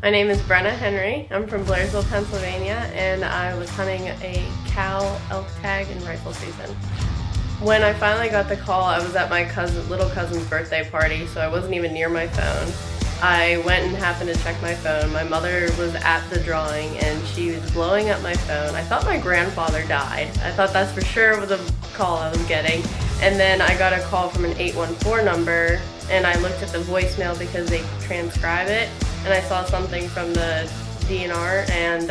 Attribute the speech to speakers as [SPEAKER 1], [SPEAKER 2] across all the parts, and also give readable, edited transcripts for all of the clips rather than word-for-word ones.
[SPEAKER 1] My name is Brenna Henry. I'm from Blairsville, Pennsylvania, and I was hunting a cow elk tag in rifle season. When I finally got the call, I was at my little cousin's birthday party, so I wasn't even near my phone. I went and happened to check my phone. My mother was at the drawing and she was blowing up my phone. I thought my grandfather died. I thought that's for sure was a call I was getting. And then I got a call from an 814 number and I looked at the voicemail because they transcribe it, and I saw something from the DNR and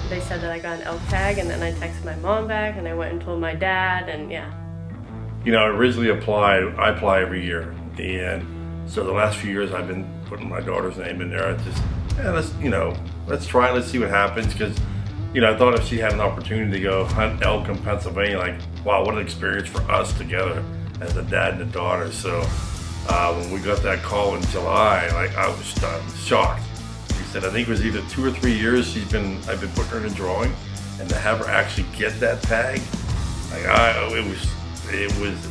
[SPEAKER 1] they said that I got an elk tag, and then I texted my mom back and I went and told my dad, and yeah.
[SPEAKER 2] You know, I originally I apply every year, and so the last few years I've been putting my daughter's name in there. I just, let's try it, let's see what happens, because, I thought if she had an opportunity to go hunt elk in Pennsylvania, like, wow, what an experience for us together as a dad and a daughter. So when we got that call in July, I was stunned, shocked. She said, I think it was either 2 or 3 years I've been putting her in a drawing, and to have her actually get that tag,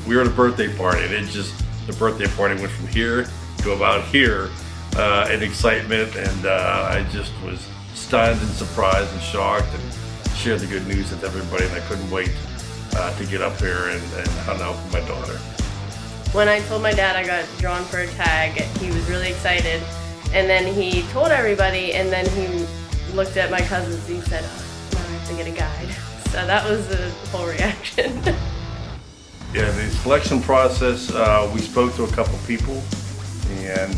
[SPEAKER 2] we were at a birthday party, and the birthday party went from here to about here in excitement, and I just was stunned and surprised and shocked, and shared the good news with everybody, and I couldn't wait to get up here and hunt out with my daughter.
[SPEAKER 1] When I told my dad I got drawn for a tag, he was really excited, and then he told everybody, and then he looked at my cousins and he said, oh, now I have to get a guide. So that was the whole reaction.
[SPEAKER 2] Yeah, the selection process, we spoke to a couple people, and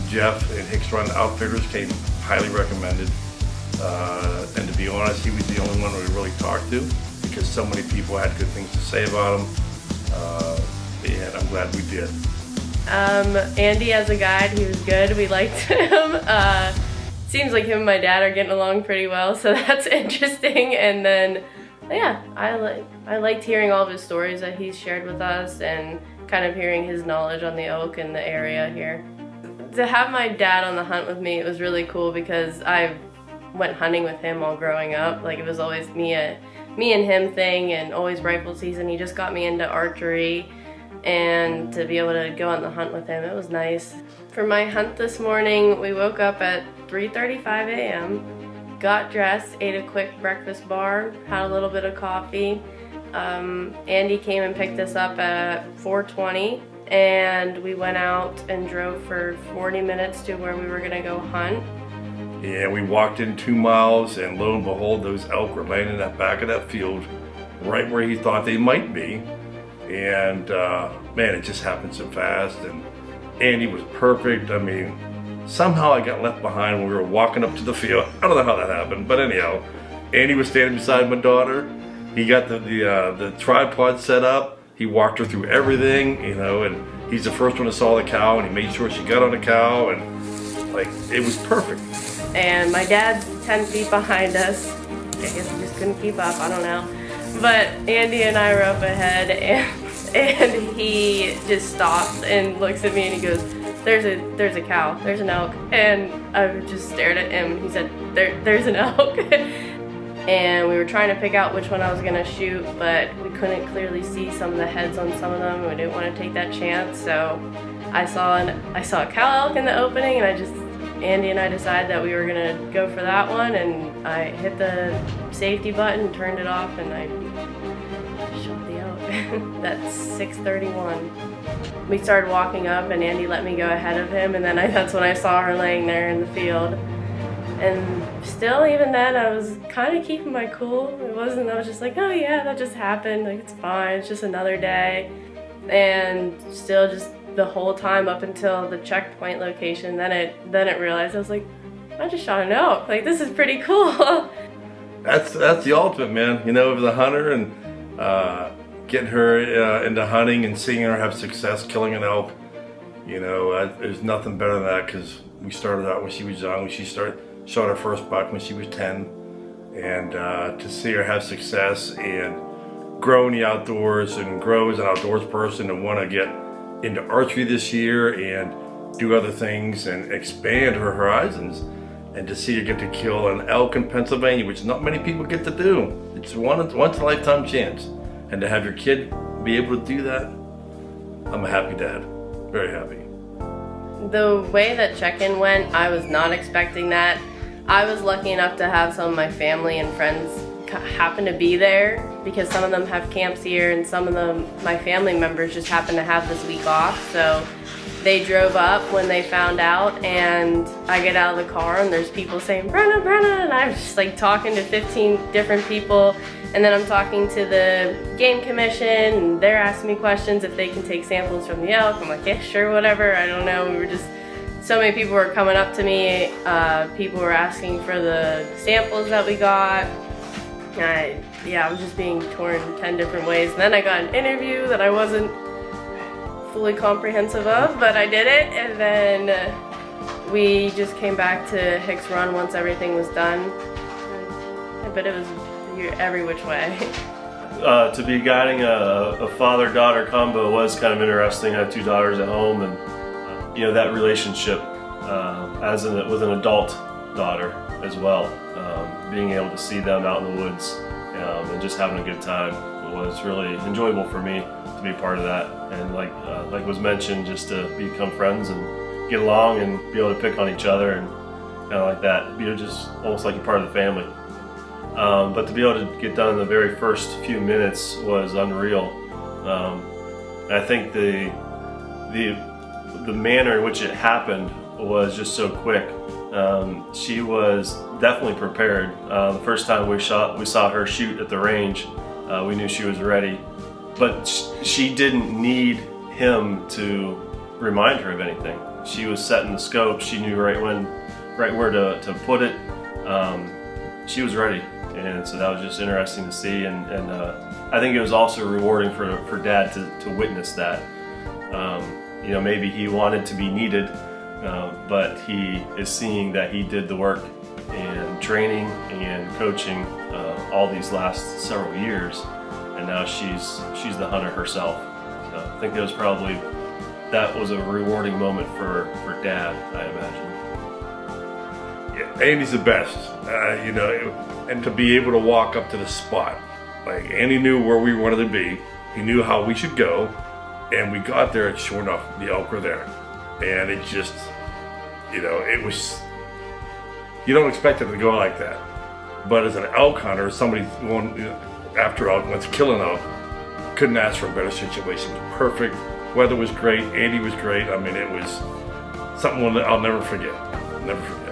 [SPEAKER 2] Jeff and Hicks Run Outfitters came highly recommended. And to be honest, he was the only one we really talked to, because so many people had good things to say about him, and I'm glad we did.
[SPEAKER 1] Andy as a guide, he was good. We liked him. Seems like him and my dad are getting along pretty well, so that's interesting. And then, yeah, I liked hearing all of his stories that he's shared with us, and kind of hearing his knowledge on the elk in the area here. To have my dad on the hunt with me, it was really cool, because I went hunting with him all growing up. Like, it was always me and him thing, and always rifle season. He just got me into archery, and to be able to go on the hunt with him, it was nice. For my hunt this morning, we woke up at 3:35 a.m., got dressed, ate a quick breakfast bar, had a little bit of coffee. Andy came and picked us up at 4:20, and we went out and drove for 40 minutes to where we were gonna go hunt.
[SPEAKER 2] Yeah, we walked in 2 miles, and lo and behold, those elk were laying in that back of that field, right where he thought they might be. And man, it just happened so fast, and Andy was perfect. I mean, somehow I got left behind when we were walking up to the field. I don't know how that happened, but anyhow, Andy was standing beside my daughter. He got the tripod set up. He walked her through everything, and he's the first one that saw the cow, and he made sure she got on the cow, and it was perfect.
[SPEAKER 1] And my dad's 10 feet behind us. I guess he just couldn't keep up, I don't know. But Andy and I were up ahead, and he just stops and looks at me and he goes, there's a cow, there's an elk. And I just stared at him, and he said, there's an elk. And we were trying to pick out which one I was gonna shoot, but we couldn't clearly see some of the heads on some of them, and we didn't want to take that chance. So I saw a cow elk in the opening, and Andy and I decided that we were gonna go for that one, and I hit the safety button, turned it off, and I shot the elk. That's 6:31. We started walking up, and Andy let me go ahead of him, and then that's when I saw her laying there in the field. And still, even then, I was kind of keeping my cool. I was just like, oh yeah, that just happened, it's fine, it's just another day. And still, just the whole time up until the checkpoint location, then it realized, I was like, I just shot an elk. This is pretty cool.
[SPEAKER 2] That's the ultimate, man. As a hunter, and getting her into hunting and seeing her have success killing an elk. There's nothing better than that, because we started out when she was young. She shot her first buck when she was 10, and to see her have success and grow in the outdoors, and grow as an outdoors person, and want to get into archery this year and do other things and expand her horizons, and to see her get to kill an elk in Pennsylvania, which not many people get to do. It's a once in a lifetime chance, and to have your kid be able to do that, I'm a happy dad, very happy.
[SPEAKER 1] The way that check-in went, I was not expecting that. I was lucky enough to have some of my family and friends happen to be there, because some of them have camps here and some of them, my family members, just happen to have this week off. So they drove up when they found out, and I get out of the car and there's people saying, Brenna, Brenna, and I'm just like talking to 15 different people, and then I'm talking to the game commission and they're asking me questions if they can take samples from the elk. I'm like, yeah, sure, whatever, I don't know. We were just, so many people were coming up to me, people were asking for the samples that we got. I was just being torn 10 different ways. And then I got an interview that I wasn't fully comprehensive of, but I did it. And then we just came back to Hicks Run once everything was done. But it was every which way.
[SPEAKER 3] To be guiding a father-daughter combo was kind of interesting. I have 2 daughters at home, and that relationship with an adult daughter as well. Being able to see them out in the woods and just having a good time was really enjoyable for me to be part of that. And like was mentioned, just to become friends and get along and be able to pick on each other and kind of like that. Just almost like you're part of the family. But to be able to get done in the very first few minutes was unreal. And I think the manner in which it happened was just so quick. She was definitely prepared. The first time we saw her shoot at the range, we knew she was ready. But she didn't need him to remind her of anything. She was setting the scope. She knew right where to put it. She was ready, and so that was just interesting to see. And I think it was also rewarding for Dad to witness that. Maybe he wanted to be needed. But he is seeing that he did the work and training and coaching all these last several years, and now she's the hunter herself. So I think that was a rewarding moment for Dad, I imagine.
[SPEAKER 2] Yeah, Andy's the best, and to be able to walk up to the spot, like Andy knew where we wanted to be, he knew how we should go, and we got there, and sure enough, the elk were there. And it just, it was, you don't expect it to go like that. But as an elk hunter, somebody going after elk, wants to kill an elk, couldn't ask for a better situation. It was perfect. Weather was great. Andy was great. I mean, it was something I'll never forget. Never forget.